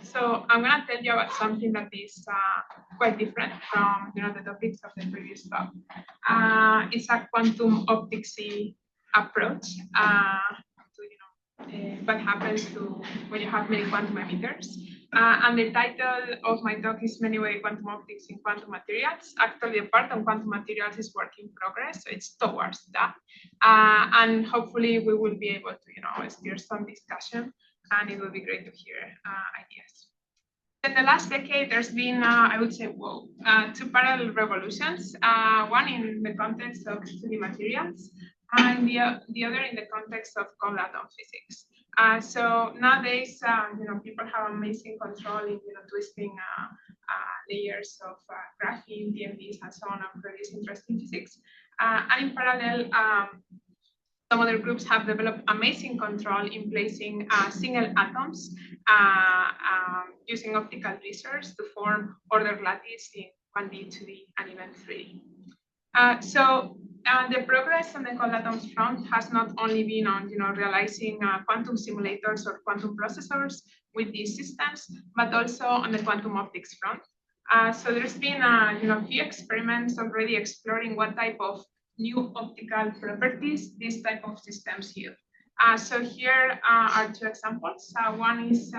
So I'm going to tell you about something that is quite different from the topics of the previous talk. It's a quantum optics approach to what happens to when you have many quantum emitters. And the title of my talk is many way quantum optics in quantum materials. Actually, the part on quantum materials is work in progress, so it's towards that. And hopefully we will be able to steer some discussion, and it will be great to hear ideas. In the last decade, there's been, I would say, two parallel revolutions. One in the context of 2D materials, and the other in the context of cold atom physics. So nowadays, people have amazing control in twisting layers of graphene, DMVs, and so on, and produce interesting physics. And in parallel, some other groups have developed amazing control in placing single atoms using optical lasers to form ordered lattice in 1D, 2D, and even 3D. So the progress on the cold atoms front has not only been on realizing quantum simulators or quantum processors with these systems, but also on the quantum optics front. So there's been a few experiments already exploring what type of new optical properties these type of systems yield. So here are two examples. One is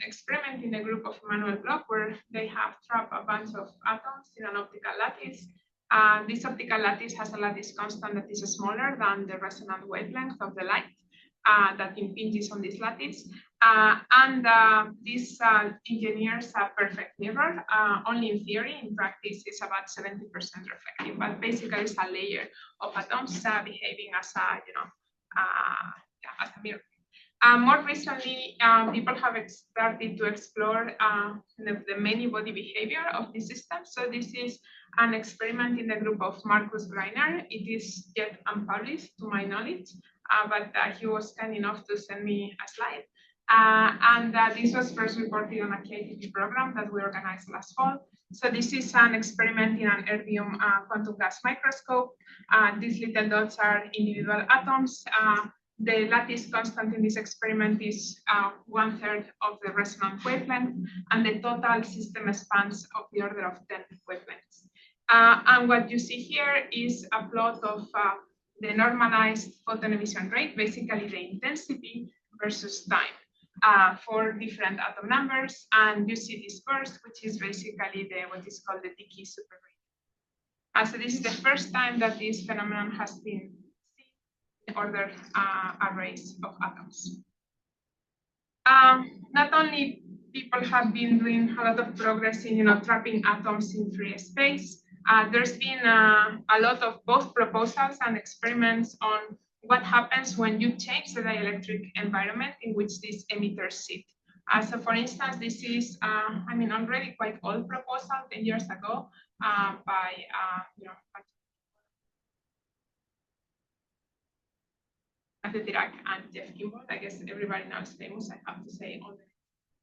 experiment in a group of Manuel Bloch, where they have trapped a bunch of atoms in an optical lattice. This optical lattice has a lattice constant that is smaller than the resonant wavelength of the light that impinges on this lattice. These engineers a perfect mirror. Only in theory, in practice, it's about 70% reflective, but basically it's a layer of atoms behaving as a mirror. More recently, people have started to explore the many body behavior of the system. So this is an experiment in the group of Marcus Greiner. It is yet unpublished to my knowledge, but he was kind enough to send me a slide. This was first reported on a KTP program that we organized last fall. So this is an experiment in an erbium quantum gas microscope. These little dots are individual atoms. The lattice constant in this experiment is 1/3 of the resonant wavelength, and the total system spans of the order of 10 wavelengths. And what you see here is a plot of the normalized photon emission rate, basically the intensity versus time for different atom numbers. And you see this first, which is basically what is called the Dickey superrate. So this is the first time that this phenomenon has been ordered arrays of atoms. Not only people have been doing a lot of progress in trapping atoms in free space, there's been a lot of both proposals and experiments on what happens when you change the dielectric environment in which these emitters sit. So for instance, this is already quite old proposal 10 years ago by Dirac and Jeff Kimball. I guess everybody now is famous, I have to say.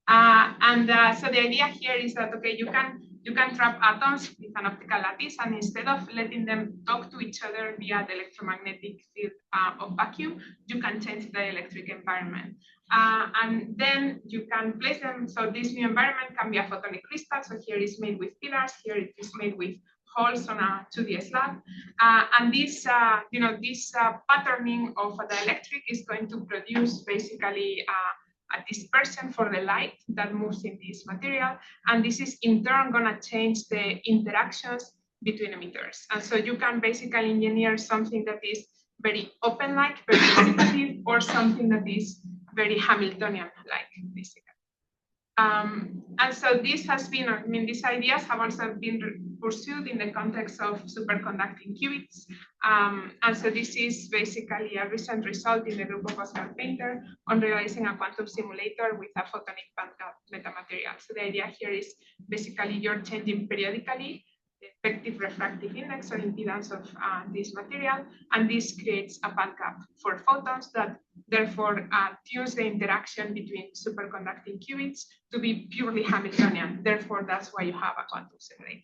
So the idea here is that, okay, you can trap atoms with an optical lattice, and instead of letting them talk to each other via the electromagnetic field of vacuum, you can change the electric environment. And then you can place them, so this new environment can be a photonic crystal. So here it's made with pillars, here it is made with holes on a 2D slab. And this, this patterning of a dielectric is going to produce basically a dispersion for the light that moves in this material. And this is in turn gonna change the interactions between emitters. And so you can basically engineer something that is very open-like, very sensitive, or something that is very Hamiltonian-like, basically. And so this has been, these ideas have also been pursued in the context of superconducting qubits. And so this is basically a recent result in the group of Oscar Painter on realizing a quantum simulator with a photonic bandgap metamaterial. So the idea here is basically you're changing periodically the effective refractive index or impedance of this material, and this creates a bandgap for photons that therefore tunes the interaction between superconducting qubits to be purely Hamiltonian. Therefore, that's why you have a quantum simulator.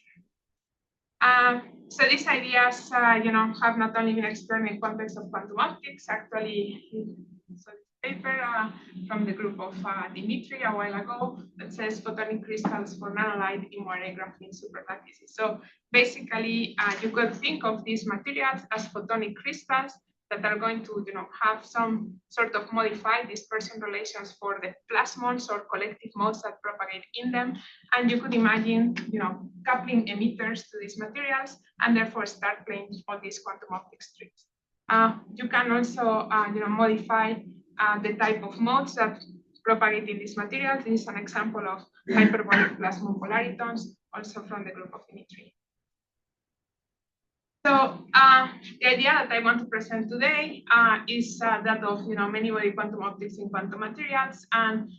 So these ideas, have not only been explored in the context of quantum optics. Actually, paper from the group of Dimitri a while ago that says photonic crystals for nanolight in moire graphene superlattices. So basically, you could think of these materials as photonic crystals that are going to, have some sort of modified dispersion relations for the plasmons or collective modes that propagate in them. And you could imagine, coupling emitters to these materials and therefore start playing all these quantum optics tricks. You can also, modify the type of modes that propagate in these materials. This is an example of hyperbolic plasmon polaritons, also from the group of Dimitri. So the idea that I want to present today is that of many-body quantum optics in quantum materials, and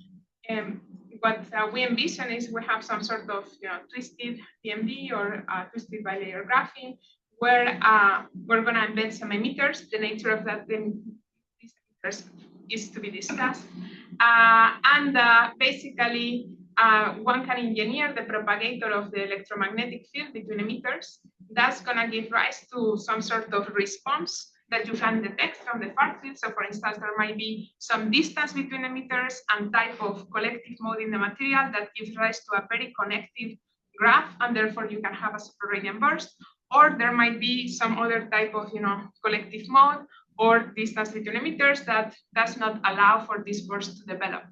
what we envision is we have some sort of twisted PMD or twisted bilayer graphene, where we're going to embed some emitters. The nature of that these emitters is to be discussed, and basically one can engineer the propagator of the electromagnetic field between emitters. That's going to give rise to some sort of response that you can detect from the far field. So for instance, there might be some distance between emitters and type of collective mode in the material that gives rise to a very connected graph, and therefore you can have a super radiant burst. Or there might be some other type of collective mode or distance between emitters that does not allow for this burst to develop.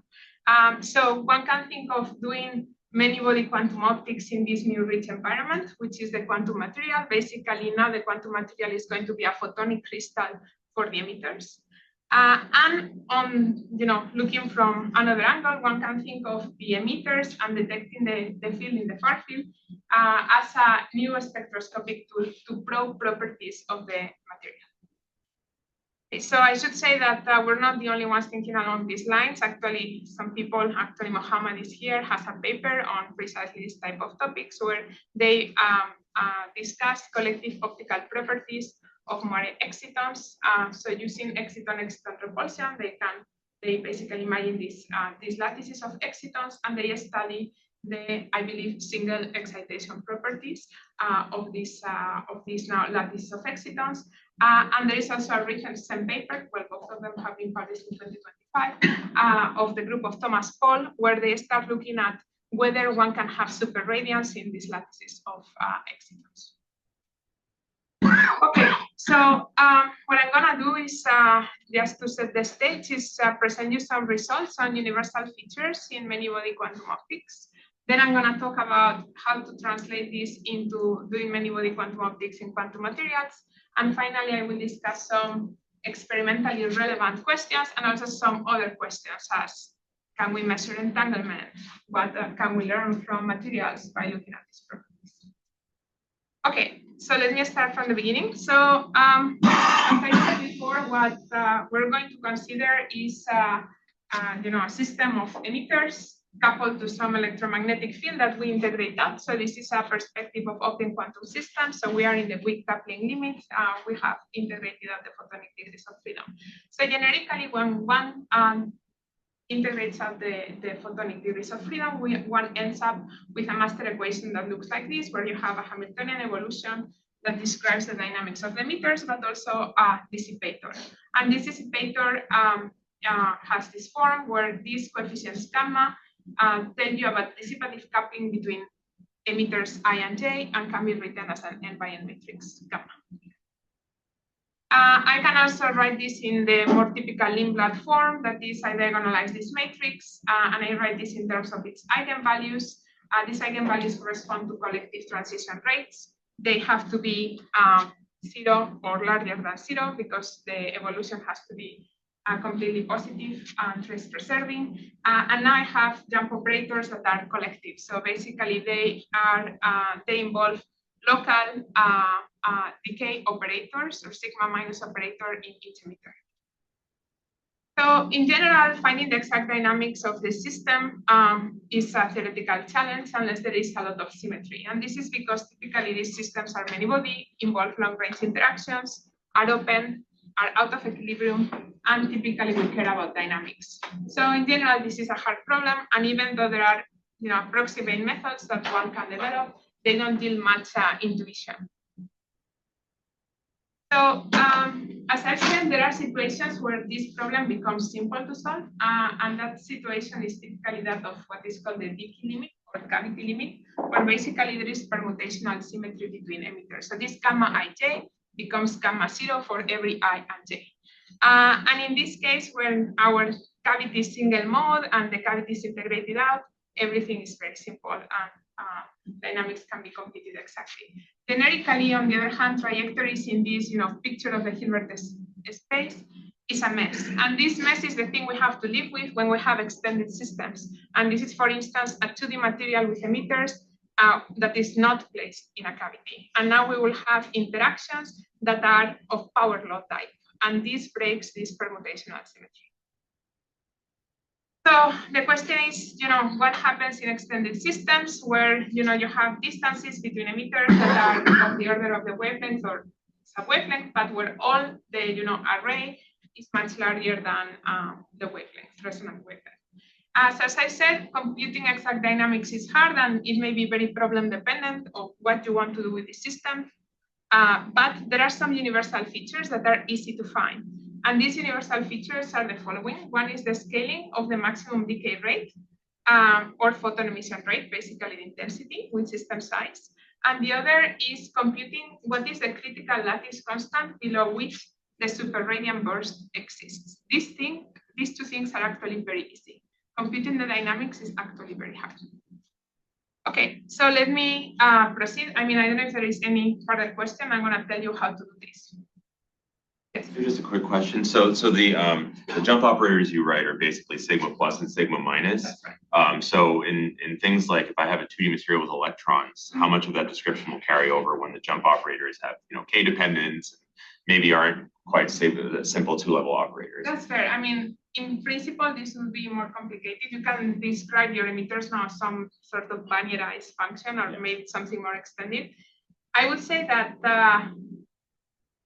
So one can think of doing many-body quantum optics in this new rich environment, which is the quantum material. Basically, now the quantum material is going to be a photonic crystal for the emitters. And on, looking from another angle, one can think of the emitters and detecting the field in the far field as a new spectroscopic tool to probe properties of the material. So I should say that we're not the only ones thinking along these lines. Actually, some people, Mohammed is here, has a paper on precisely this type of topics where they discuss collective optical properties of moire excitons. So using exciton-exciton repulsion, they basically imagine these lattices of excitons, and they study the, I believe, single excitation properties of these now lattices of excitons. And there is also a recent paper, well, both of them have been published in 2025, of the group of Thomas Paul, where they start looking at whether one can have super radiance in these lattices of excitons. Okay, so what I'm gonna do is, just to set the stage, is present you some results on universal features in many-body quantum optics. Then I'm gonna talk about how to translate this into doing many-body quantum optics in quantum materials. And finally, I will discuss some experimentally relevant questions and also some other questions as, can we measure entanglement? What can we learn from materials by looking at these properties? Okay, so let me start from the beginning. So as I said before, what we're going to consider is a system of emitters coupled to some electromagnetic field that we integrate out. So this is a perspective of open quantum systems. So we are in the weak coupling limit. We have integrated out the photonic degrees of freedom. So generically, when one integrates out the photonic degrees of freedom, one ends up with a master equation that looks like this, where you have a Hamiltonian evolution that describes the dynamics of the emitters, but also a dissipator. And this dissipator has this form where these coefficients gamma tell you about dissipative coupling between emitters I and J, and can be written as an n by n matrix gamma. I can also write this in the more typical Lindblad form, that is, I diagonalize this matrix, and I write this in terms of its eigenvalues. These eigenvalues correspond to collective transition rates. They have to be 0 or larger than 0, because the evolution has to be completely positive and trace preserving. And now I have jump operators that are collective. So basically they involve local decay operators or sigma minus operator in each emitter. So in general, finding the exact dynamics of the system is a theoretical challenge unless there is a lot of symmetry. And this is because typically these systems are many-body, involve long-range interactions, are open, are out of equilibrium, and typically we care about dynamics. So in general, this is a hard problem, and even though there are approximate methods that one can develop, they don't deal much intuition. So as I said, there are situations where this problem becomes simple to solve, and that situation is typically that of what is called the Dickey limit or cavity limit, where basically there is permutational symmetry between emitters. So this gamma ij becomes gamma 0 for every I and j. And in this case, when our cavity is single mode and the cavity is integrated out, everything is very simple and dynamics can be computed exactly. Generically, on the other hand, trajectories in this picture of the Hilbert space is a mess. And this mess is the thing we have to live with when we have extended systems. And this is, for instance, a 2D material with emitters that is not placed in a cavity. And now we will have interactions that are of power law type. And this breaks this permutational symmetry. So the question is, what happens in extended systems where, you have distances between emitters that are of the order of the wavelength or sub-wavelength, but where all the, array is much larger than the wavelength, resonant wavelength. As I said, computing exact dynamics is hard and it may be very problem dependent of what you want to do with the system. But there are some universal features that are easy to find. And these universal features are the following. One is the scaling of the maximum decay rate or photon emission rate, basically the intensity with system size. And the other is computing what is the critical lattice constant below which the superradiant burst exists. These two things are actually very easy. Computing the dynamics is actually very hard. Okay, so let me proceed. I don't know if there is any further question. I'm going to tell you how to do this. Yes. Just a quick question. So the jump operators you write are basically sigma plus and sigma minus. That's right. So in things like if I have a 2D material with electrons, how much of that description will carry over when the jump operators have k dependence, maybe aren't quite simple two-level operators? That's fair. In principle, this will be more complicated. You can describe your emitters now as some sort of binarized function or maybe something more extended. I would say that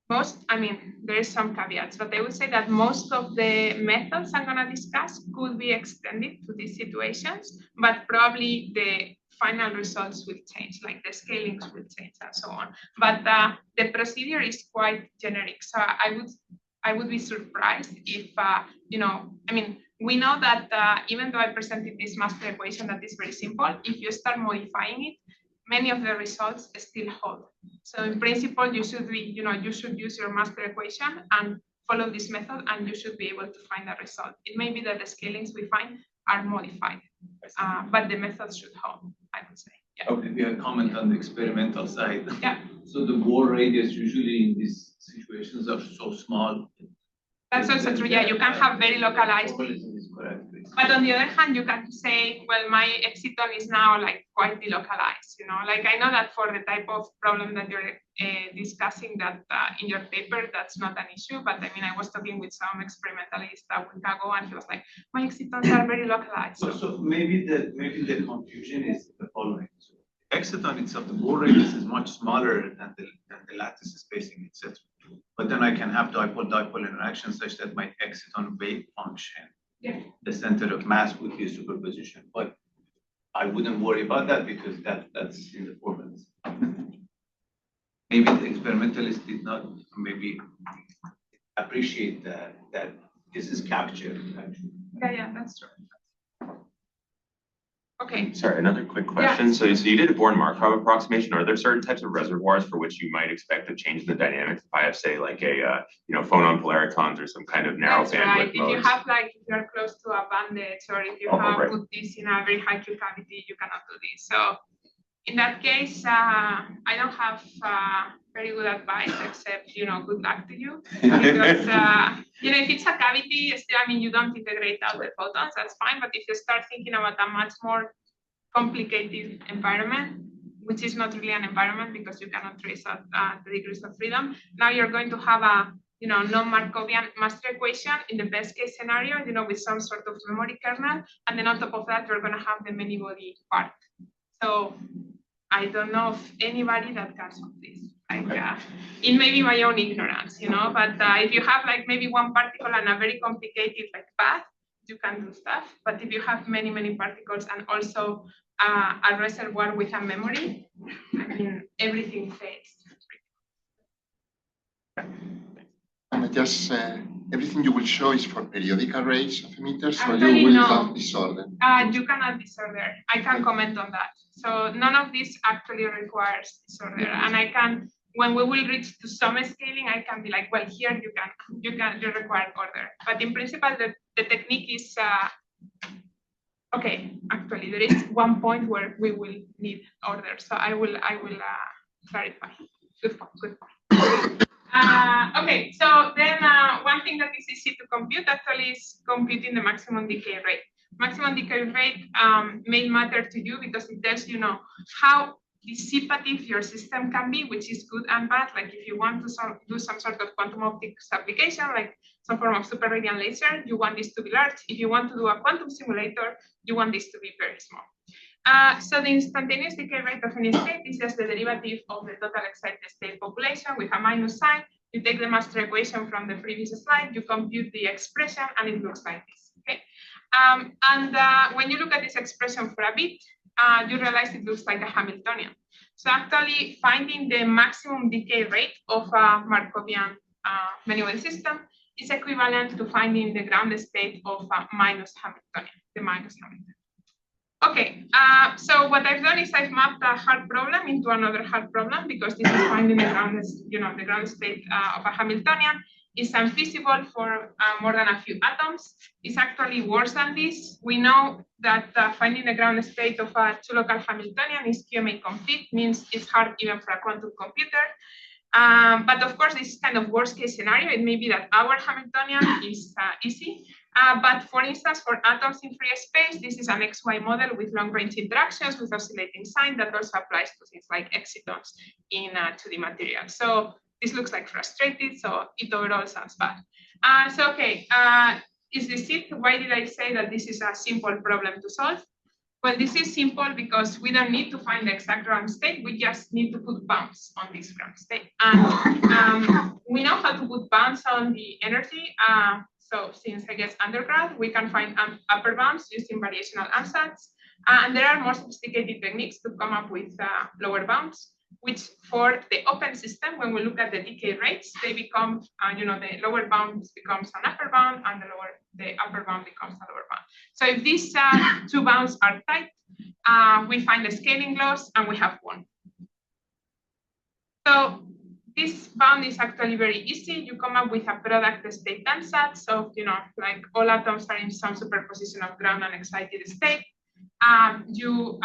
there is some caveats, but I would say that most of the methods I'm going to discuss could be extended to these situations, but probably the final results will change, like the scalings will change and so on. But the procedure is quite generic. So I would be surprised if, we know that even though I presented this master equation that is very simple, if you start modifying it, many of the results still hold. So in principle, you should use your master equation and follow this method, and you should be able to find a result. It may be that the scalings we find are modified, but the method should hold, I would say. Yeah. Okay, we have a comment on the experimental side. Yeah. So the bore radius usually in these situations are so small. That's also true. Yeah, you can have very localized. But on the other hand, you can say, well, my exciton is now like quite delocalized. Like I know that for the type of problem that you're discussing that in your paper, that's not an issue. But I was talking with some experimentalist a week ago, and he was like, my excitons are very localized. So maybe the confusion is the following. So exciton itself, the bore radius is much smaller than the lattice spacing itself. But then I can have dipole-dipole interaction such that my exciton wave function, the center of mass would be a superposition. But I wouldn't worry about that because that's in the formats. Maybe the experimentalist did not maybe appreciate that this is captured actually. Yeah, that's true. Okay. Sorry, another quick question. Yeah. So you did a Born-Markov approximation. Are there certain types of reservoirs for which you might expect a change in the dynamics? If I have, say, like a phonon polaritons or some kind of narrow bandwidth right. If modes? you have if you're close to a bandage, or if you have put this in a very high Q cavity, you cannot do this. So in that case, I don't have very good advice, except good luck to you. Because if it's a cavity, still, you don't integrate out the photons, that's fine. But if you start thinking about a much more complicated environment, which is not really an environment because you cannot trace out the degrees of freedom, now you're going to have a non-Markovian master equation in the best case scenario, with some sort of memory kernel, and then on top of that, you're going to have the many body part. So I don't know of anybody that can solve this. It may be my own ignorance, but if you have maybe one particle and a very complicated path, you can do stuff. But if you have many, many particles and also a reservoir with a memory, everything fails. just everything you will show is for periodic arrays of emitters, so Actually, you will no. have disorder. You cannot disorder. I can comment on that. So none of this actually requires disorder, and I can, when we will reach to some scaling, I can be like, well, here you require order. But in principle, the technique is okay. Actually, there is one point where we will need order, so I will clarify. Good point. Okay, so then one thing that is easy to compute actually is computing the maximum decay rate. Maximum decay rate may matter to you because it tells you how dissipative your system can be, which is good and bad. Like if you want to do some sort of quantum optics application, like some form of super radiant laser, you want this to be large. If you want to do a quantum simulator, you want this to be very small. So the instantaneous decay rate of any state is just the derivative of the total excited state population with a minus sign. You take the master equation from the previous slide, you compute the expression, and it looks like this. Okay. When you look at this expression for a bit, you realize it looks like a Hamiltonian. So actually finding the maximum decay rate of a Markovian many-way system is equivalent to finding the ground state of a minus Hamiltonian, the minus Hamiltonian. Okay, so what I've done is I've mapped a hard problem into another hard problem because this is finding the ground, the ground state of a Hamiltonian is unfeasible for more than a few atoms. It's actually worse than this. We know that finding the ground state of a two-local Hamiltonian is QMA complete, means it's hard even for a quantum computer. But of course, this is kind of worst case scenario. It may be that our Hamiltonian is easy. But for instance, for atoms in free space, this is an XY model with long-range interactions with oscillating sign that also applies to things like excitons in 2D material. So this looks like frustrated, so it overall sounds bad. So okay, is this it? Why did I say that this is a simple problem to solve? Well, this is simple because we don't need to find the exact ground state. We just need to put bounds on this ground state. And we know how to put bounds on the energy. So since I guess undergrad, we can find upper bounds using variational ansatz. And there are more sophisticated techniques to come up with lower bounds, which for the open system, when we look at the decay rates, they become, the lower bound becomes an upper bound and the upper bound becomes a lower bound. So if these two bounds are tight, we find the scaling laws and we have one. So this bound is actually very easy. You come up with a product state ansatz of, like all atoms are in some superposition of ground and excited state. You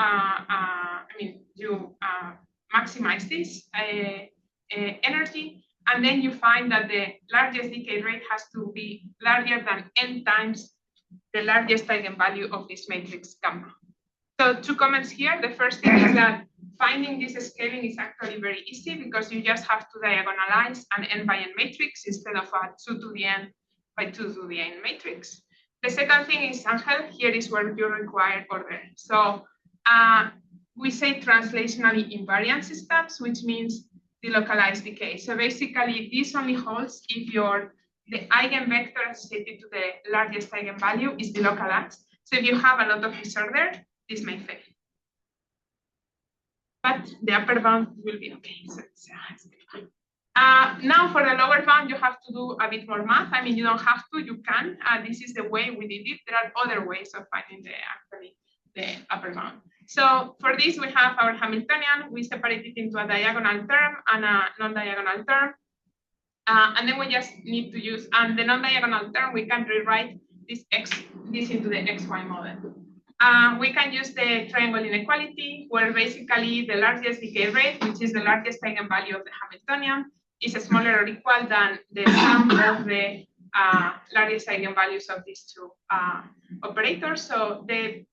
maximize this energy, and then you find that the largest decay rate has to be larger than n times the largest eigenvalue of this matrix gamma. So 2 comments here. The first thing is that finding this scaling is actually very easy because you just have to diagonalize an n by n matrix instead of a 2 to the n by 2 to the n matrix. The second thing is, Angel, here is where you require order. So we say translationally invariant systems, which means delocalized decay. So basically, this only holds if the eigenvector associated to the largest eigenvalue is delocalized. So if you have a lot of disorder, this may fail. But the upper bound will be okay. So it's fine. Now for the lower bound, you have to do a bit more math. I mean, you don't have to, you can. This is the way we did it. There are other ways of finding the upper bound. So for this, we have our Hamiltonian. We separate it into a diagonal term and a non-diagonal term. And then we just need to use, and the non-diagonal term, we can rewrite this into the XY model. We can use the triangle inequality, where basically the largest decay rate, which is the largest eigenvalue of the Hamiltonian, is smaller or equal than the sum of the largest eigenvalues of these two operators. So the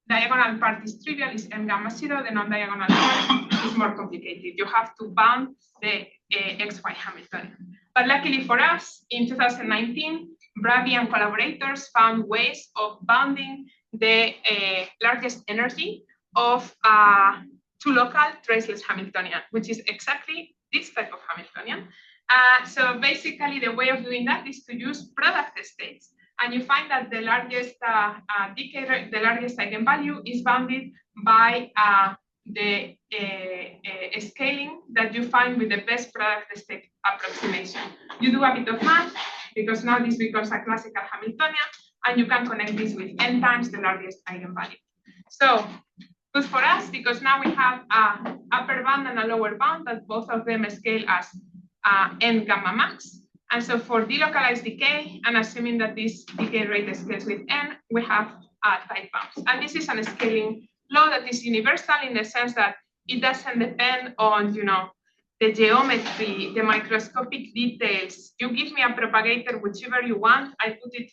diagonal part is trivial, is n gamma 0. The non-diagonal part is more complicated. You have to bound the XY Hamiltonian. But luckily for us, in 2019, Bravi and collaborators found ways of bounding the largest energy of two local traceless Hamiltonian, which is exactly this type of Hamiltonian. So basically, the way of doing that is to use product states. And you find that the largest decay rate, the largest eigenvalue is bounded by the scaling that you find with the best product state approximation. You do a bit of math, because now this becomes a classical Hamiltonian, and you can connect this with n times the largest eigenvalue. So good for us because now we have an upper bound and a lower bound that both of them scale as n gamma max. And so for delocalized decay, and assuming that this decay rate scales with n, we have tight bounds. And this is a scaling law that is universal in the sense that it doesn't depend on, the geometry, the microscopic details. You give me a propagator, whichever you want, I put it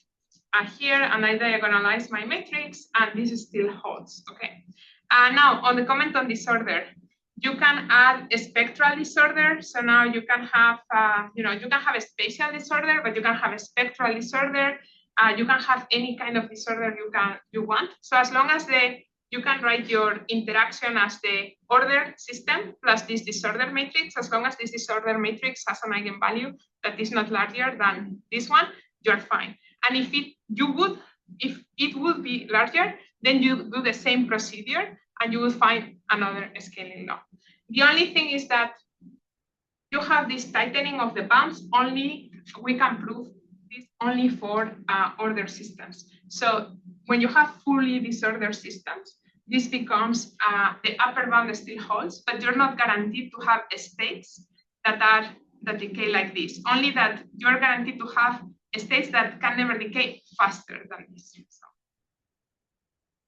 here and I diagonalize my matrix, and this still holds, okay? Now on the comment on disorder, you can add a spectral disorder. So now you can have, you can have a spatial disorder, but you can have a spectral disorder. You can have any kind of disorder you want. So as long as you can write your interaction as the order system plus this disorder matrix, as long as this disorder matrix has an eigenvalue that is not larger than this one, you're fine. And if it would be larger, then you do the same procedure and you will find another scaling law. The only thing is that you have this tightening of the bounds only, we can prove this only for order systems. So when you have fully disordered systems, this becomes the upper bound still holds, but you're not guaranteed to have states that decay like this. Only that you're guaranteed to have states that can never decay faster than this. So,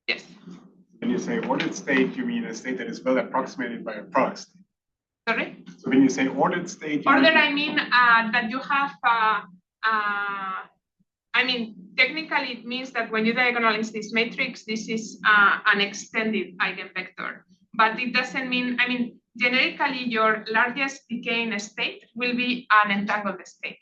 yes. When you say ordered state, you mean a state that is well approximated by a product state. Sorry? So when you say ordered state, I mean that you have, technically it means that when you diagonalize this matrix, this is an extended eigenvector. But it doesn't mean, generically your largest decaying state will be an entangled state.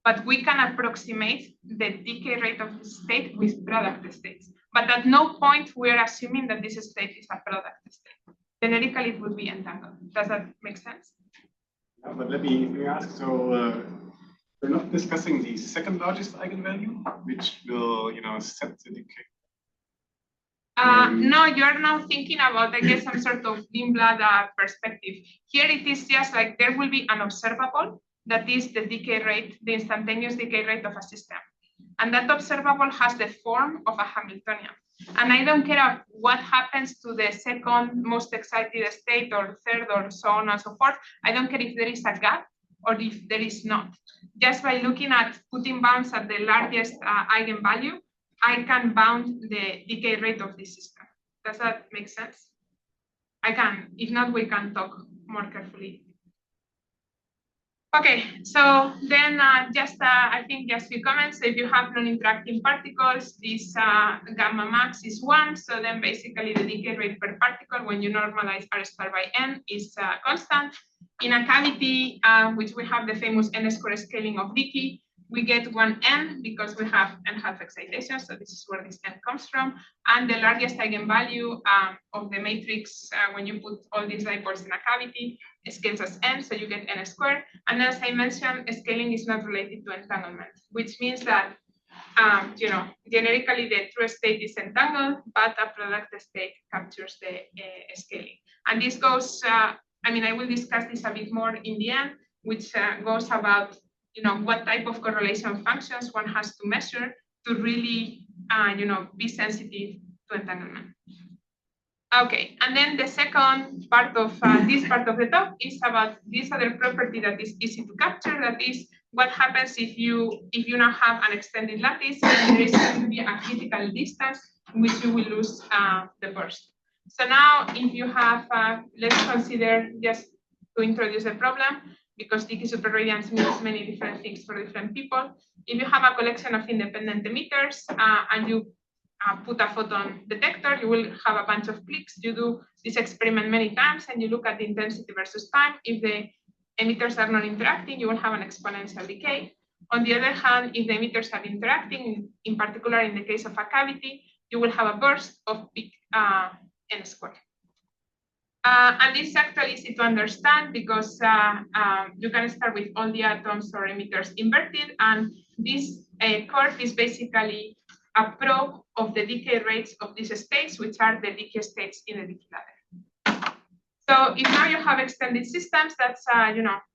But we can approximate the decay rate of the state with product states. But at no point we're assuming that this state is a product state. Generically, it would be entangled. Does that make sense? Yeah, but let me ask, so we're not discussing the second largest eigenvalue, which will, set the decay. No, you're now thinking about, I guess, some sort of Lindblad perspective. Here it is just like there will be an observable that is the decay rate, the instantaneous decay rate of a system. And that observable has the form of a Hamiltonian. And I don't care what happens to the second most excited state or third or so on and so forth. I don't care if there is a gap or if there is not. Just by looking at putting bounds at the largest eigenvalue, I can bound the decay rate of this system. Does that make sense? I can. If not, we can talk more carefully. Okay, so then I think just a few comments. So if you have non-interacting particles, this gamma max is 1. So then basically the decay rate per particle when you normalize R star by n is constant. In a cavity, which we have the famous n square scaling of decay, we get 1n because we have n-half excitation. So this is where this n comes from. And the largest eigenvalue of the matrix when you put all these dipoles in a cavity scales as n, so you get n squared. And as I mentioned, scaling is not related to entanglement, which means that generically the true state is entangled, but a product state captures the scaling. And this goes, I will discuss this a bit more in the end, which goes about what type of correlation functions one has to measure to really be sensitive to entanglement. Okay, and then the second part of this part of the talk is about this other property that is easy to capture. That is what happens if you now have an extended lattice and there is going to be a critical distance in which you will lose the burst. So now if you have, let's consider just to introduce a problem, because decay superradiance means many different things for different people. If you have a collection of independent emitters and you put a photon detector, you will have a bunch of clicks. You do this experiment many times and you look at the intensity versus time. If the emitters are not interacting, you will have an exponential decay. On the other hand, if the emitters are interacting, in particular in the case of a cavity, you will have a burst of big n squared. And this is actually easy to understand because you can start with all the atoms or emitters inverted, and this curve is basically a probe of the decay rates of these states, which are the decay states in the decay ladder. So if now you have extended systems, that's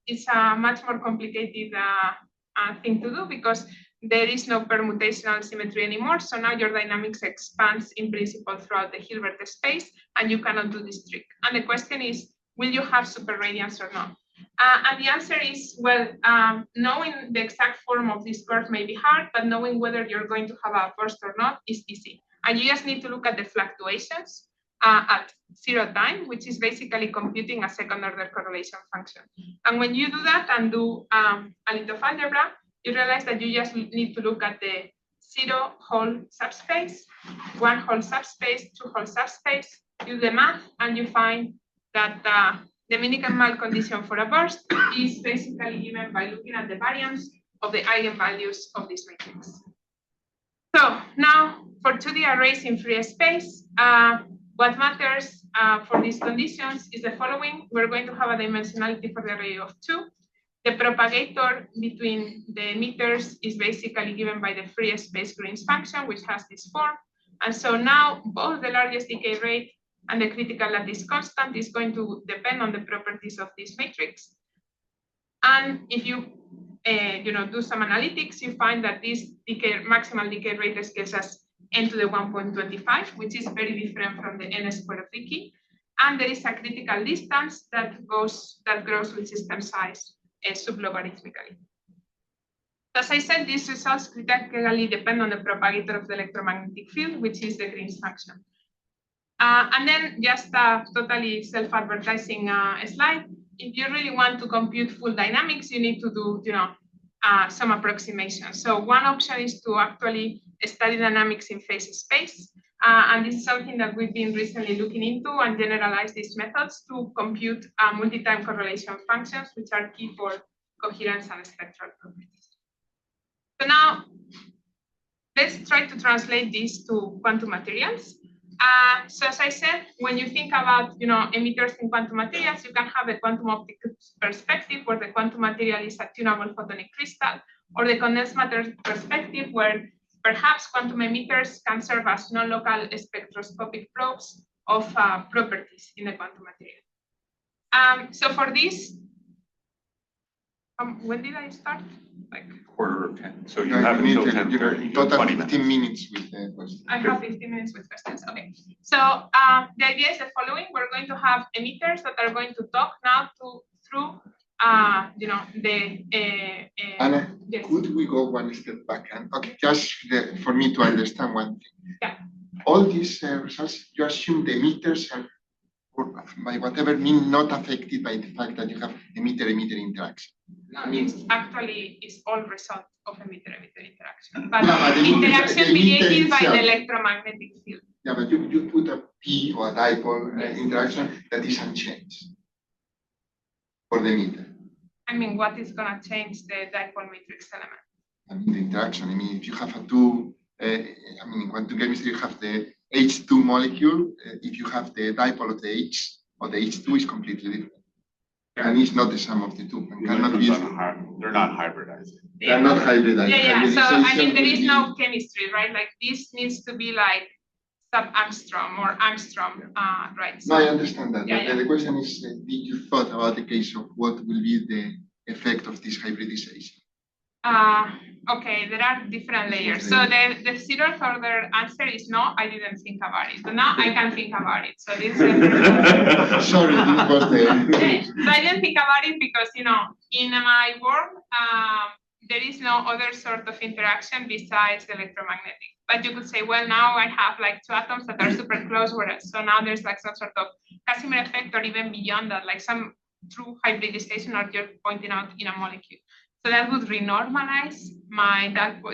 it's a much more complicated thing to do because there is no permutational symmetry anymore. So now your dynamics expands in principle throughout the Hilbert space, and you cannot do this trick. And the question is, will you have superradiance or not? And the answer is, well, knowing the exact form of this curve may be hard, but knowing whether you're going to have a burst or not is easy. And you just need to look at the fluctuations at 0 time, which is basically computing a second-order correlation function. And when you do that and do a little algebra, you realize that you just need to look at the 0-hole subspace, 1-hole subspace, 2-hole subspace, do the math, and you find that the minimal condition for a burst is basically given by looking at the variance of the eigenvalues of this matrix. So now for 2D arrays in free space, what matters for these conditions is the following. We're going to have a dimensionality for the array of 2. The propagator between the emitters is basically given by the free space Green's function, which has this form. And so now both the largest decay rate and the critical lattice constant is going to depend on the properties of this matrix. And if you do some analytics, you find that this maximal decay rate scales as n to the 1.25, which is very different from the n squared of decay. And there is a critical distance that grows with system size sublogarithmically. As I said, these results critically depend on the propagator of the electromagnetic field, which is the Green's function. And then just a totally self-advertising slide. If you really want to compute full dynamics, you need to do some approximation. So one option is to actually study dynamics in phase space. And this is something that we've been recently looking into and generalize these methods to compute multi-time correlation functions, which are key for coherence and spectral properties. So now let's try to translate this to quantum materials. So as I said, when you think about emitters in quantum materials, you can have a quantum optics perspective where the quantum material is a tunable photonic crystal, or the condensed matter perspective where perhaps quantum emitters can serve as non-local spectroscopic probes of properties in the quantum material. So for this, when did I start? Like 10:15. So you No, have need until to- 10:30. Total 20 15 minutes. minutes with the question. I have 15 minutes with questions. Okay. So the idea is the following: we're going to have emitters that are going to talk now through Anna, yes. could we go one step back? And okay, just for me to understand one thing. Yeah. All these results, you assume the emitters are, or by whatever mean, not affected by the fact that you have emitter-emitter interaction. No, it's actually is all result of emitter-emitter interaction, but Yeah, but the interaction emitter mediated by the itself. electromagnetic field. Yeah, but you put a P or a dipole interaction that is unchanged for the emitter. I mean, what is going to change the dipole matrix element? I mean, the interaction. I mean, if you have a two, in quantum chemistry, you have the H2 molecule. If you have the dipole of the H or the H2 is completely different. And it's not the sum of the two. And cannot be. They're not hybridizing. They're not hybridized. Yeah. So I mean, there is Hybridization no chemistry, right? Like this needs to be like sub-angstrom or angstrom, right? No, I understand that. Yeah. The question is, did you thought about the case of what will be the effect of this hybridization? Okay, there are different layers. So the 0th order answer is no, I didn't think about it. But now I can think about it. So this is Sorry, this was the. So I didn't think about it because in my work there is no other sort of interaction besides the electromagnetic. But you could say, well, now I have like two atoms that are super close, so now there's like some sort of Casimir effect, or even beyond that, like some true hybridization, or you're pointing out in a molecule. So that would renormalize my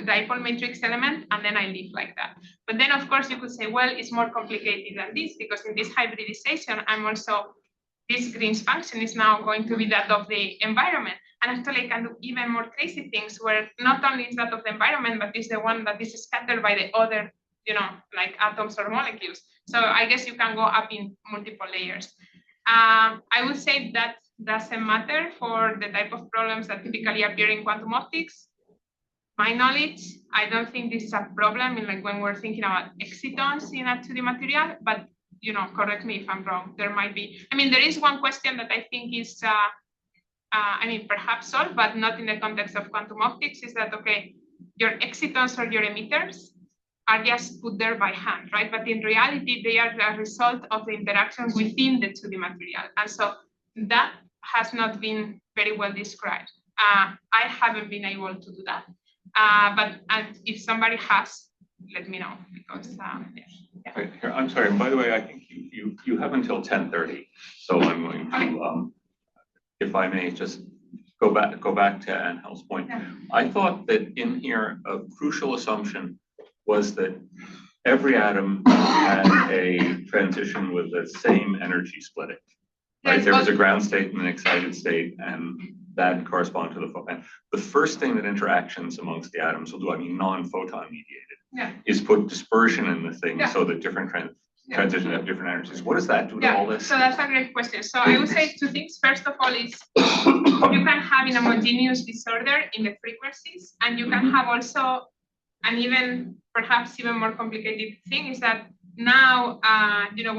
dipole matrix element, and then I leave like that. But then, of course, you could say, well, it's more complicated than this, because in this hybridization, this Green's function is now going to be that of the environment. And actually, I can do even more crazy things where not only is that of the environment, but is the one that is scattered by the other, like atoms or molecules. So I guess you can go up in multiple layers. I would say that doesn't matter for the type of problems that typically appear in quantum optics. My knowledge, I don't think this is a problem in like when we're thinking about excitons in a 2D material, but correct me if I'm wrong. There might be. I mean, there is one question that I think is I mean, perhaps solve, but not in the context of quantum optics, is that, okay, your excitons or your emitters are just put there by hand, right? But in reality, they are the result of the interaction within the 2D material. And so that has not been very well described. I haven't been able to do that. And if somebody has, let me know, because yeah. Right, here, I'm sorry, and by the way, I think you have until 10:30, so I'm going to, if I may, just go back to Angel's point. Yeah. I thought that in here, a crucial assumption was that every atom had a transition with the same energy splitting. Right, Yes, there was a ground state and an excited state, and that correspond to the photon. The first thing that interactions amongst the atoms will do, I mean, non-photon mediated, Yeah. is put dispersion in the thing Yeah. so that different transitions have different energies. What does that do to all this? So that's a great question. So I would say two things. First of all is you can have an homogeneous disorder in the frequencies, and you can have also an perhaps even more complicated thing is that now,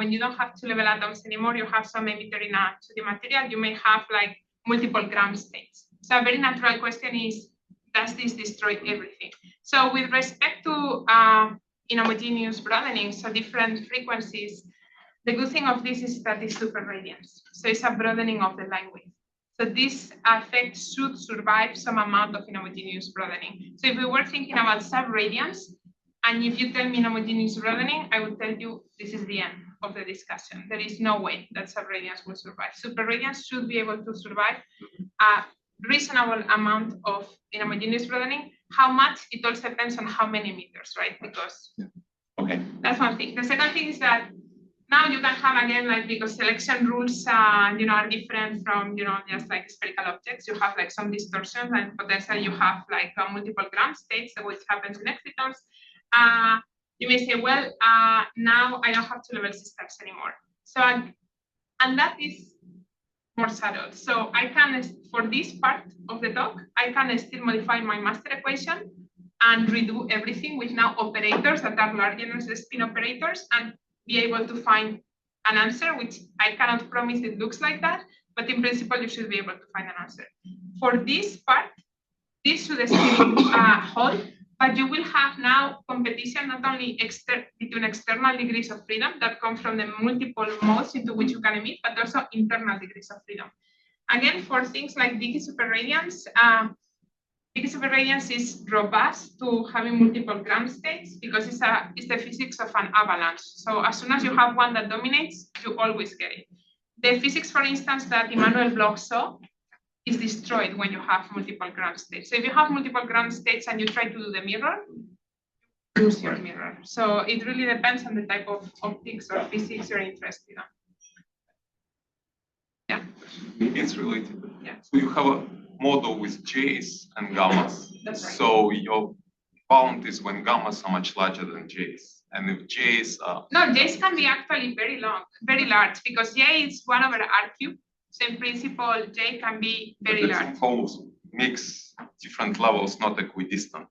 when you don't have 2-level atoms anymore, you have some emitter in a 2D material, you may have like multiple ground states. So a very natural question is, does this destroy everything? So with respect to inhomogeneous broadening, so different frequencies, the good thing of this is that it's super radiance. So it's a broadening of the line width. So this effect should survive some amount of inhomogeneous broadening. So if we were thinking about subradiance, and if you tell me inhomogeneous broadening, I would tell you this is the end of the discussion. There is no way that subradiance will survive. Superradiance should be able to survive a reasonable amount of inhomogeneous broadening. How much? It also depends on how many meters, right? Because that's one thing. The second thing is that now you can have again, like, because selection rules, are different from, just like spherical objects. You have like some distortions, and potentially you have like multiple ground states, which happens in excitons. You may say, well, now I don't have 2-level systems anymore. So, and that is more subtle. So I can, for this part of the talk, I can still modify my master equation and redo everything with now operators that are larger than the spin operators, and be able to find an answer, which I cannot promise it looks like that, but in principle, you should be able to find an answer. For this part, this should still hold, but you will have now competition not only between external degrees of freedom that come from the multiple modes into which you can emit, but also internal degrees of freedom. Again, for things like Dicke superradiance, Dicke superradiance is robust to having multiple ground states because it's the physics of an avalanche. So as soon as you have one that dominates, you always get it. The physics, for instance, that Immanuel Bloch saw is destroyed when you have multiple ground states. So if you have multiple ground states and you try to do the mirror, you lose your mirror. So it really depends on the type of optics or physics you're interested in. Yeah. It's related. Yeah. So you have a model with J's and gammas. That's right. So your bound is when gammas are much larger than J's. And if J's are... No, J's can be actually very large, because J is 1 over R cubed. So in principle, J can be very large. Somehow makes different levels not equidistant.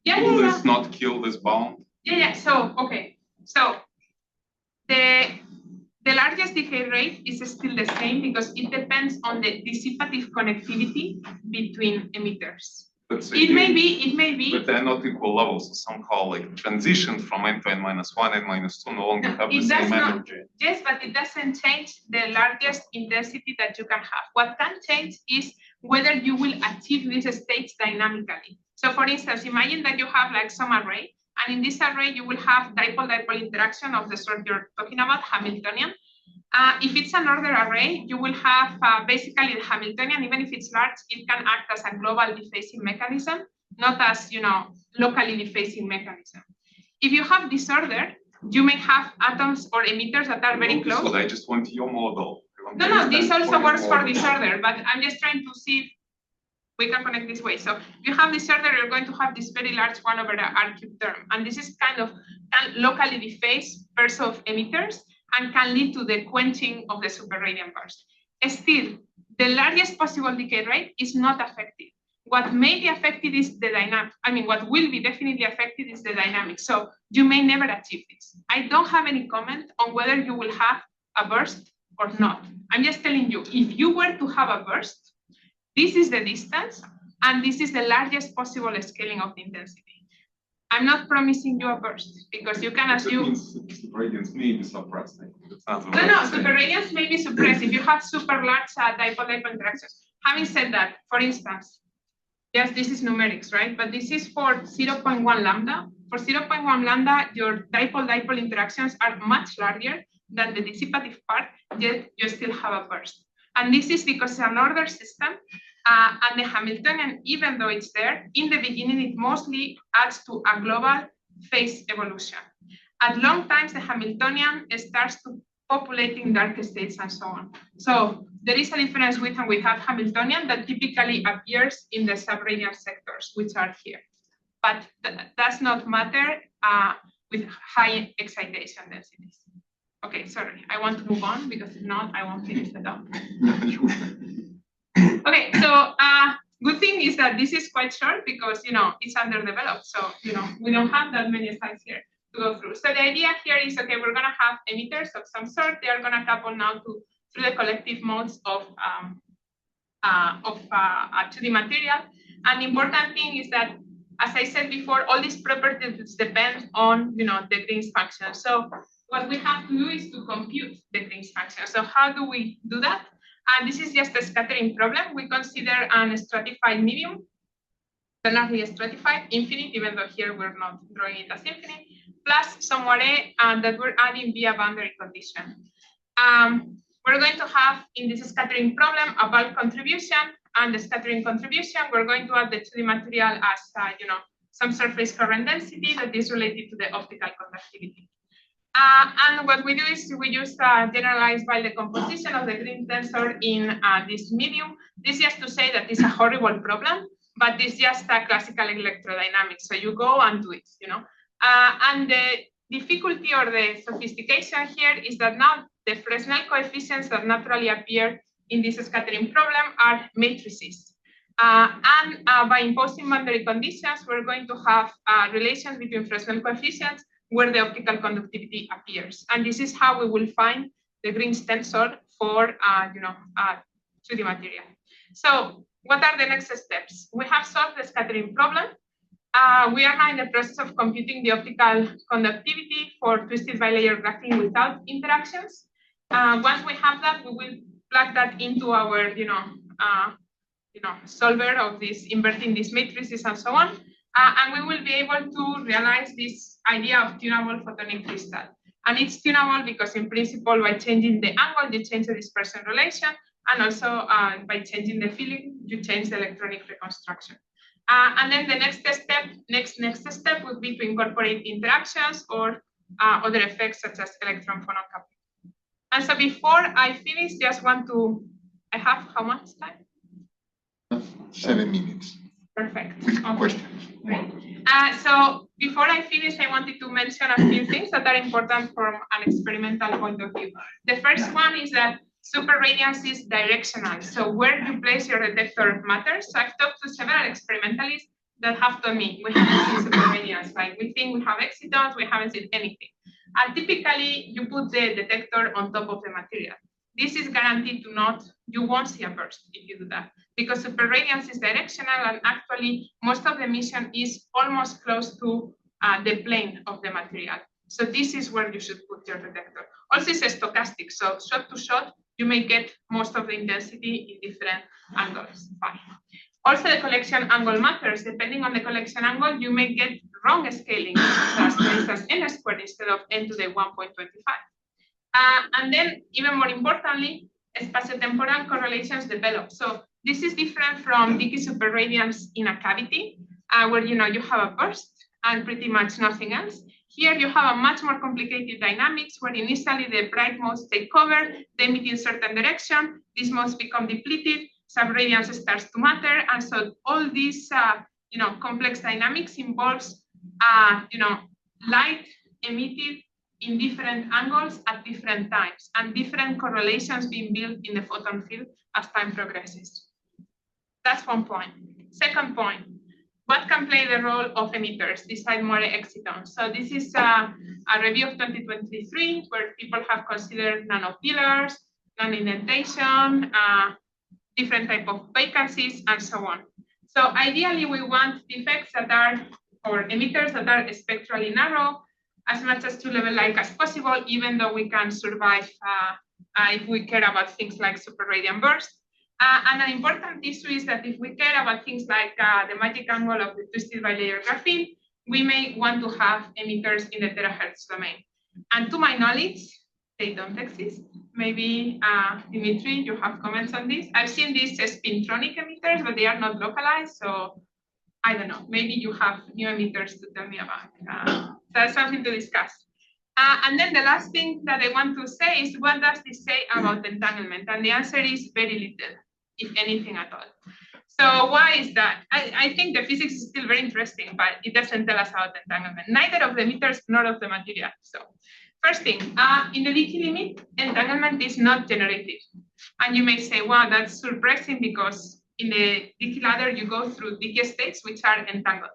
Yeah, Will yeah, this not kill this bound? Yeah. So, okay. So the largest decay rate is still the same because it depends on the dissipative connectivity between emitters. It may be. But they're not equal levels. So somehow, like, transition from n to n minus 1, n minus 2 no longer have the same energy. Yes, but it doesn't change the largest intensity that you can have. What can change is whether you will achieve these states dynamically. So for instance, imagine that you have like some array, and in this array, you will have dipole-dipole interaction of the sort you're talking about, Hamiltonian. If it's an ordered array, you will have basically the Hamiltonian, even if it's large, it can act as a global defacing mechanism, not as, locally defacing mechanism. If you have disorder, you may have atoms or emitters that are very close. I just want your model. No, this also works for disorder, but I'm just trying to see if we can connect this way. So if you have disorder, you're going to have this very large 1 over the R cubed term. And this is can locally deface pairs of emitters and can lead to the quenching of the superradiant burst. Still, the largest possible decay rate is not affected. What may be affected is the dynamic. What will be definitely affected is the dynamic. So you may never achieve this. I don't have any comment on whether you will have a burst or not. I'm just telling you, if you were to have a burst, This is the distance, and this is the largest possible scaling of the intensity. I'm not promising you a burst, because you can assume. Superradiance may be suppressed. No, superradiance may be suppressed if you have super large dipole-dipole interactions. Having said that, for instance, yes, this is numerics, right? But this is for 0.1 lambda. For 0.1 lambda, your dipole-dipole interactions are much larger than the dissipative part, yet you still have a burst. And this is because it's an ordered system, and the Hamiltonian, even though it's there, in the beginning, it mostly adds to a global phase evolution. At long times, the Hamiltonian starts to populating dark states and so on. So there is a difference with and without Hamiltonian that typically appears in the subradial sectors, which are here. But does not matter with high excitation densities. Okay, sorry, I want to move on because if not, I won't finish the talk. Okay, so good thing is that this is quite short because it's underdeveloped. So we don't have that many slides here to go through. So the idea here is, okay, we're gonna have emitters of some sort. They are gonna couple now through the collective modes of a 2D material. And the important thing is that, as I said before, all these properties depend on the Green's function. So what we have to do is to compute the Green's function. So how do we do that? And this is just a scattering problem. We consider an stratified medium, but not really stratified, infinite, even though here we're not drawing it as infinite, plus some array that we're adding via boundary condition. We're going to have in this scattering problem a bulk contribution, and the scattering contribution, we're going to add the 2D material as some surface current density that is related to the optical conductivity. And what we do is we use generalized by the composition of the Green tensor in this medium. This is just to say that it's a horrible problem, but it's just a classical electrodynamics. So you go and do it, and the difficulty or the sophistication here is that now the Fresnel coefficients that naturally appear in this scattering problem are matrices. And by imposing boundary conditions, we're going to have relations between Fresnel coefficients where the optical conductivity appears. And this is how we will find the Green's tensor for 2D material. So what are the next steps? We have solved the scattering problem. We are now in the process of computing the optical conductivity for twisted bilayer graphene without interactions. Once we have that, we will plug that into our solver of this, inverting these matrices and so on. And we will be able to realize this idea of tunable photonic crystal. And it's tunable because in principle, by changing the angle, you change the dispersion relation. And also by changing the filling, you change the electronic reconstruction. And then the next step would be to incorporate interactions or other effects such as electron phonon coupling. And so before I finish, just want to, I have how much time? 7 minutes. Perfect. With okay. questions. Great. So before I finish, I wanted to mention a few things that are important from an experimental point of view. The first one is that superradiance is directional. So where you place your detector matters. So I've talked to several experimentalists that have told me we haven't seen superradiance. Like we think we have excitons, we haven't seen anything. And typically you put the detector on top of the material. This is guaranteed to not, you won't see a burst if you do that, because superradiance is directional and actually most of the emission is almost close to the plane of the material. So this is where you should put your detector. Also it's stochastic, so shot to shot, you may get most of the intensity in different angles. Fine. Also the collection angle matters. Depending on the collection angle, you may get wrong scaling, such as for instance n squared instead of n to the 1.25. And then, even more importantly, spatiotemporal correlations develop. So this is different from Dickey superradiance in a cavity, where you have a burst and pretty much nothing else. Here you have a much more complicated dynamics, where initially the bright modes take cover, they emit in certain direction, these modes become depleted, subradiance starts to matter, and so all these complex dynamics involves light emitted in different angles at different times, and different correlations being built in the photon field as time progresses. That's one point. Second point, what can play the role of emitters, decide more excitons? So this is a review of 2023, where people have considered nanopillars, nanoindentation, different type of vacancies, and so on. So ideally, we want defects that are, or emitters that are spectrally narrow, as much as to level-like as possible, even though we can survive if we care about things like super-radiant burst. And an important issue is that if we care about things like the magic angle of the twisted bilayer graphene, we may want to have emitters in the terahertz domain. And to my knowledge, they don't exist. Maybe, Dimitri, you have comments on this. I've seen these spintronic emitters, but they are not localized. So I don't know, maybe you have new emitters to tell me about. So that's something to discuss. And then the last thing that I want to say is, what does this say about entanglement? And the answer is very little, if anything at all. So why is that? I think the physics is still very interesting, but it doesn't tell us about entanglement, neither of the emitters nor of the material. So first thing, in the leaky limit, entanglement is not generated. And you may say, wow, that's surprising because in the leaky ladder, you go through decay states which are entangled.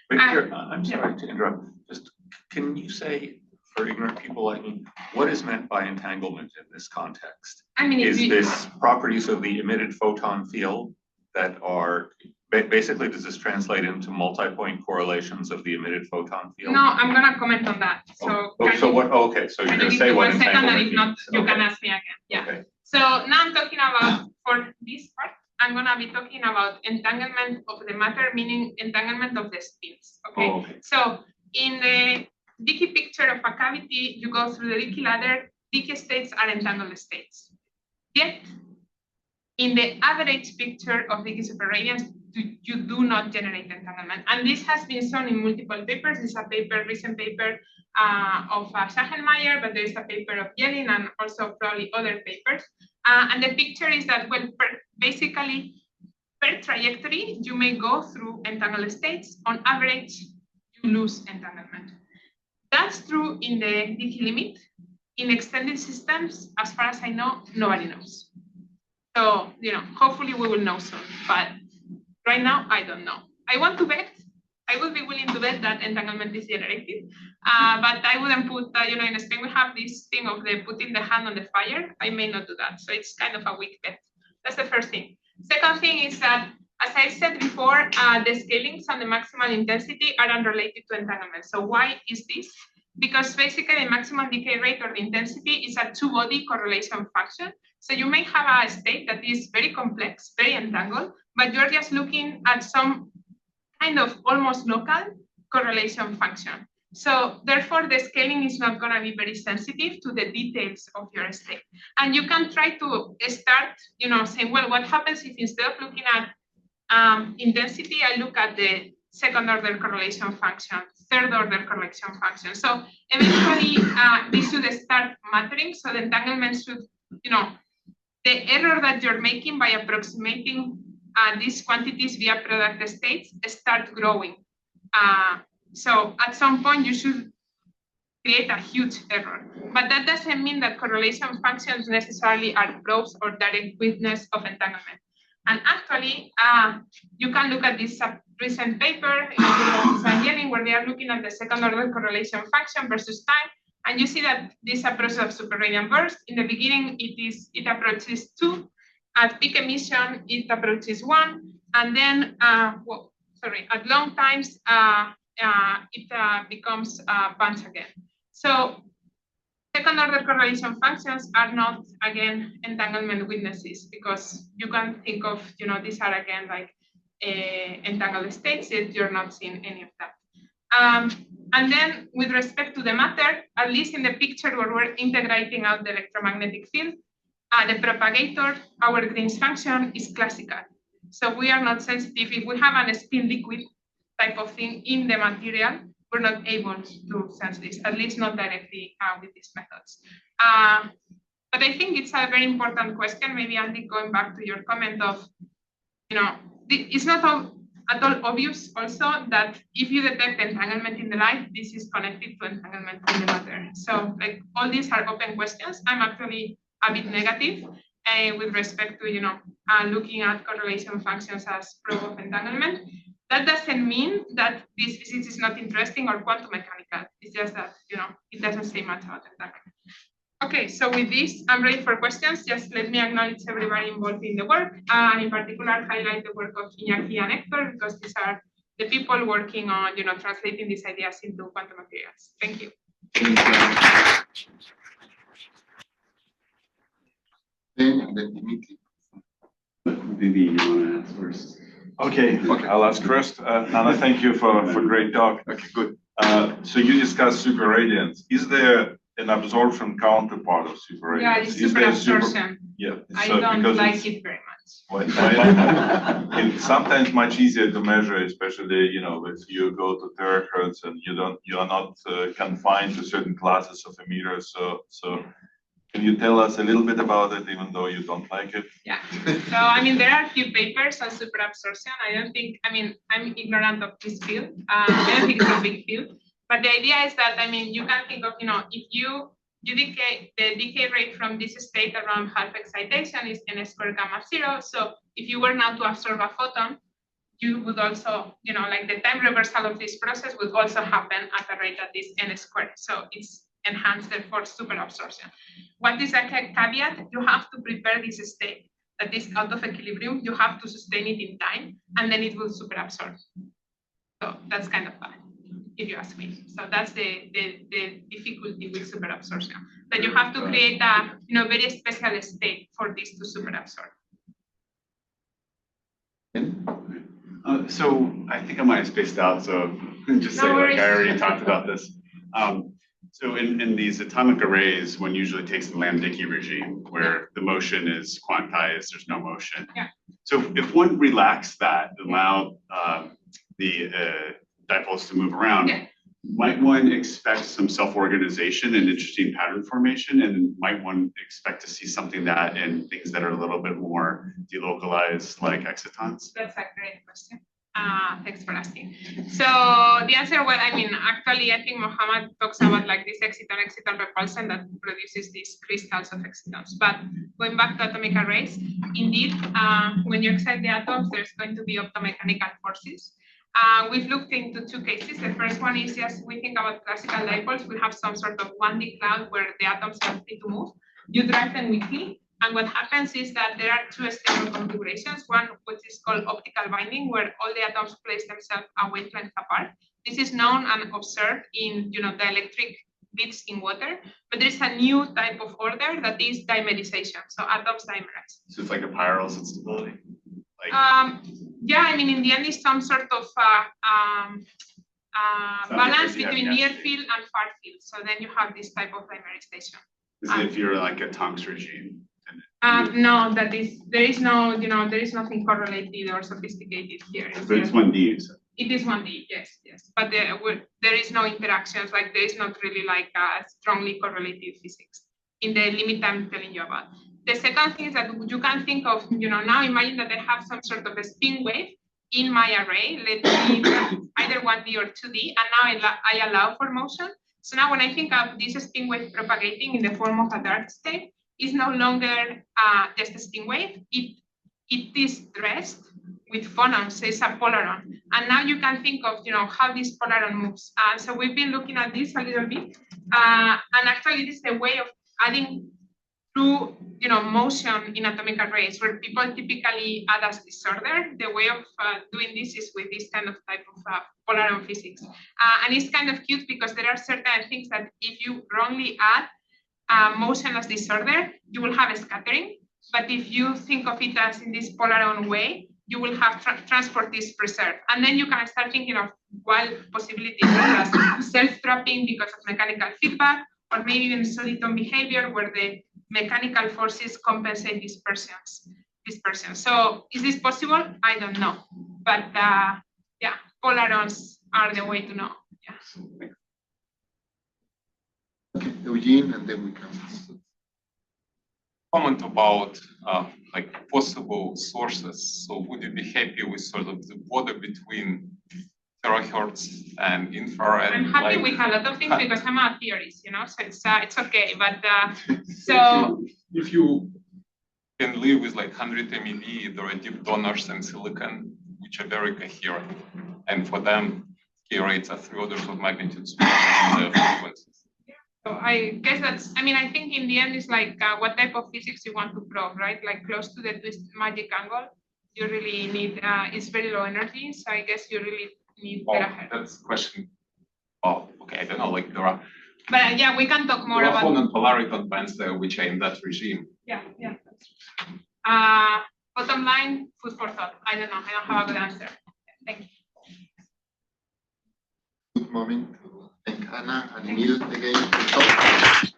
But here, I'm sorry to interrupt. Just can you say, for ignorant people like me, what is meant by entanglement in this context? I mean, is this properties of the emitted photon field that are basically, does this translate into multi-point correlations of the emitted photon field? No, I'm going to comment on that. So, okay, so you're going to say what entanglement means. If not, you okay. can ask me again. Yeah. Okay. So now I'm talking about, for this part, I'm going to be talking about entanglement of the matter, meaning entanglement of the spins. Okay. Okay. So in the decay picture of a cavity, you go through the decay ladder, decay states are entangled states. Yet, in the average picture of decay superradiance, you do not generate entanglement. And this has been shown in multiple papers. This is a paper, recent paper of Schachenmeier, but there is a paper of Yelin and also probably other papers. And the picture is that, well, basically, per trajectory, you may go through entangled states. On average, you lose entanglement. That's true in the decay limit. In extended systems, as far as I know, nobody knows. So, hopefully we will know soon. But right now, I don't know. I want to bet, I would be willing to bet that entanglement is generated. But I wouldn't put, in Spain, we have this thing of the putting the hand on the fire. I may not do that. So it's kind of a weak bet. That's the first thing. Second thing is that, as I said before, the scalings and the maximal intensity are unrelated to entanglement. So why is this? Because basically the maximum decay rate or the intensity is a two-body correlation function. So you may have a state that is very complex, very entangled, but you're just looking at some kind of almost local correlation function. So therefore, the scaling is not going to be very sensitive to the details of your state. And you can try to start, saying, well, what happens if instead of looking at intensity, I look at the second order correlation function, third order correlation function. So eventually, this should start mattering. So the entanglement should, the error that you're making by approximating these quantities via product states start growing. So at some point you should create a huge error, but that doesn't mean that correlation functions necessarily are proofs or direct witness of entanglement. And actually, you can look at this recent paper where they are looking at the second order correlation function versus time, and you see that this approach of super-radiant burst, in the beginning it approaches 2, at peak emission it approaches 1, and then at long times it becomes a bunch again. So second order correlation functions are not, again, entanglement witnesses, because you can think of, these are again like entangled states, yet you're not seeing any of that. And then with respect to the matter, at least in the picture where we're integrating out the electromagnetic field, the propagator, our Green's function, is classical. So we are not sensitive. If we have a spin liquid type of thing in the material, we're not able to sense this, at least not directly with these methods. But I think it's a very important question. Maybe, Andy, going back to your comment of, it's not at all obvious also that if you detect entanglement in the light, this is connected to entanglement in the matter. So like all these are open questions. I'm actually a bit negative with respect to, looking at correlation functions as proof of entanglement. That doesn't mean that this physics is not interesting or quantum mechanical. It's just that, it doesn't say much about entanglement. Okay, so with this, I'm ready for questions. Just let me acknowledge everybody involved in the work, and in particular highlight the work of Iñaki and Hector, because these are the people working on, translating these ideas into quantum materials. Thank you. Then Dimitri. Maybe you want to ask first. Okay, I'll ask first. Nana, thank you for great talk. Okay, good. So you discussed superradiance. Is there an absorption counterpart of superradiance? Yeah, it's super absorption. Yeah. I don't like it very much. It's sometimes much easier to measure, especially if you go to terahertz and you are not confined to certain classes of emitters. So can you tell us a little bit about it, even though you don't like it? Yeah. So there are a few papers on super absorption. I'm ignorant of this field. I don't think it's a big field. But the idea is that you can think of if you decay, the decay rate from this state around half excitation is n squared gamma 0. So if you were now to absorb a photon, you would also, like the time reversal of this process would also happen at a rate that is n squared. So it's enhanced therefore super absorption. What is a caveat? You have to prepare this state that is out of equilibrium. You have to sustain it in time, and then it will super absorb. So that's kind of bad, if you ask me. So that's the difficulty with super absorption. That you have to create a very special state for this to super absorb. So I think I might have spaced out. So just No say worries. I already talked about this. So in these atomic arrays, one usually takes the Lambdicki regime where the motion is quantized, there's no motion. Yeah. So if one relaxed that, allow the dipoles to move around, Yeah. might one expect some self-organization and interesting pattern formation? And might one expect to see something that in things that are a little bit more delocalized, like excitons? That's a great question. Thanks for asking. So the answer, well, actually, I think Mohammed talks about like this exciton repulsion that produces these crystals of excitons. But going back to atomic arrays, indeed, when you excite the atoms, there's going to be optomechanical forces. We've looked into two cases. The first one is just we think about classical dipoles. We have some sort of 1D cloud where the atoms are free to move. You drive them weakly. And what happens is that there are two stable configurations, one which is called optical binding, where all the atoms place themselves a wavelength apart. This is known and observed in the electric bits in water, but there's a new type of order that is dimerization, so atoms dimerize. So it's like a Peierls instability? Yeah, in the end, it's some sort of balance between near field and far field. So then you have this type of dimerization. Is it if you're like a Tonks regime? No, there is nothing correlated or sophisticated here. But it's 1D. So. It is 1D, yes. But there is no interactions, like there is not really like a strongly correlated physics in the limit I'm telling you about. The second thing is that you can think of, now imagine that I have some sort of a spin wave in my array, let me either 1D or 2D, and now I allow for motion. So now when I think of this spin wave propagating in the form of a dark state, it's no longer just a spin wave. It is dressed with phonons, it's a polaron. And now you can think of how this polaron moves. So we've been looking at this a little bit. And actually this is the way of adding through motion in atomic arrays, where people typically add as disorder. The way of doing this is with this kind of type of polaron physics. And it's kind of cute because there are certain things that if you wrongly add motion as disorder, you will have a scattering. But if you think of it as in this polaron way, you will have transport is preserved. And then you can start thinking of wild possibilities such as self-trapping because of mechanical feedback, or maybe even soliton behavior where the mechanical forces compensate dispersions. So is this possible? I don't know. But yeah, polarons are the way to know. Yeah. Okay, Eugene, and then we can. Comment about like possible sources. So would you be happy with sort of the border between terahertz and infrared? I'm happy with a lot of things because I'm a theorist, so it's okay. But so if you can live with like 100 MeV, there are deep donors in silicon which are very coherent, and for them, K rates are 3 orders of magnitude smaller than the frequencies. So I guess that's, I mean, I think in the end it's like what type of physics you want to probe, right? Like close to the twist magic angle, you really need, it's very low energy. So I guess you really need terahertz. That's a question. Oh, okay, I don't know, like there are But yeah, we can talk more about. and polariton bands there, which are in that regime. Yeah, yeah. Bottom line, food for thought. I don't know. I don't have a good answer. Thank you. Good moment to thank Anna and Emil again for talk.